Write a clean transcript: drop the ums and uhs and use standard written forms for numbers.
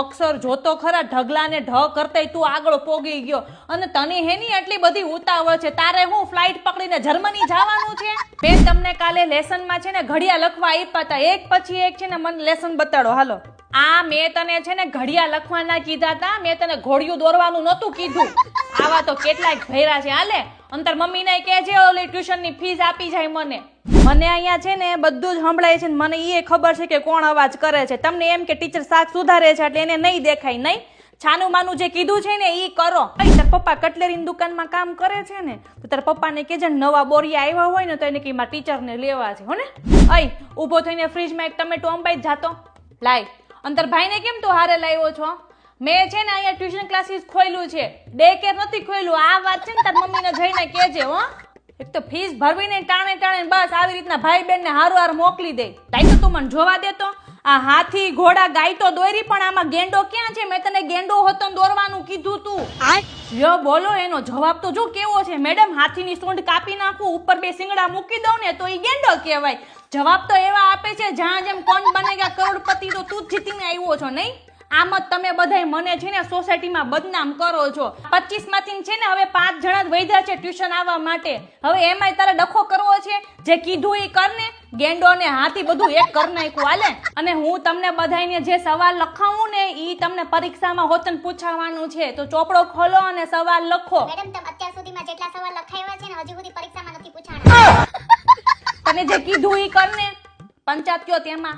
અક્ષર જોતો ખરા, ઢગલા ને ઢ કરતાય તું આગળ પોગી ગયો. અને તને હેની એટલી બધી ઉતાવળ છે, તારે હું ફ્લાઇટ પકડીને જર્મની જવાનું છે? મેં તમને કાલે લેસનમાં છે ને ઘડિયા લખવા આપ્યા હતા, એક પછી એક છે ને મને લેસન બતાડો. હાલો, આ મેં તને છે ને ઘડિયા લખવાના કીધા હતા, મેં તને ઘોડિયું દોરવાનું નહોતું કીધું. આવા તો કેટલાક ભૈરા છે. હાલે અંતર મમ્મીને કહેજે ઓલી ટ્યુશનની ફીસ આપી જાય મને. મને અહીંયા છે ને બધું જ સંભળાય છે ને મને એ ખબર છે કે કોણ અવાજ કરે છે. તમને એમ કે ટીચર શાક સુધારે છે એટલે એને નહીં દેખાય, નહીં? છાનું માનું જે કીધું છે ને એ કરો. તાર પપ્પા કટલેરીની દુકાનમાં કામ કરે છે ને, તો તાર પપ્પાને કહેજે નવા બોરિયા આવ્યા હોય ને તો એને કે મારા ટીચરને લેવા છે, હો ને? અય ઊભો થઈને ફ્રીજમાં એક ટમેટો અંબાઈ જ જાતો. લાય અંતર ભાઈને કેમ તું હારે લાવ્યો છો? મેં છે ને અહીંયા ટ્યુશન ક્લાસીસ ખોલ્યું છે, ડે કેર નથી ખોલ્યું. આ વાત છે ને તાર મમ્મીને જઈને કહેજે. હો, એક તો ફીસ ભરવીને ટાણે બસ આવી રીતના ભાઈ બેન ને હારું મોકલી દે. તાઈ તો તું મને જોવા દેતો. આ હાથી ઘોડા ગાય તો દોરી, પણ આમાં ગેંડો ક્યાં છે? મેં તને ગેંડો હતો દોરવાનું કીધું તું. યો બોલો, એનો જવાબ તો જો કેવો છે. મેડમ હાથીની સૂંઢ કાપી નાખું, ઉપર બે સિંગડા મૂકી દઉં ને તો એ ગેંડો કહેવાય. જવાબ તો એવા આપે છે જ્યાં જેમ કોણ બનેગા કરોડપતિ તો તું જ જીતીને આવ્યો છો, નહીં? આમ જ તમે બધાય મને છે ને સોસાયટીમાં બદનામ કરો છો. 25 માંથી છે ને હવે 5 જણા જ વૈધા છે ટ્યુશન આવવા માટે. હવે એમાંય તારે ડખો કરવો છે? જે કીધું એ કર ને. ગેંડો ને હાથી બધું એક કર નાખ્યું. હાલે, અને હું તમને બધાને જે સવાલ લખાવું ને ઈ તમને પરીક્ષામાં હોતન પૂછાવાનું છે. તો ચોપડો ખોલો અને સવાલ લખો. મેડમ તમે અત્યાર સુધીમાં જેટલા સવાલ લખાવ્યા છે ને હજુ સુધી પરીક્ષામાં નથી પૂછાણા. તને જે કીધું ઈ કર ને. પંચાયત કયો તેમાં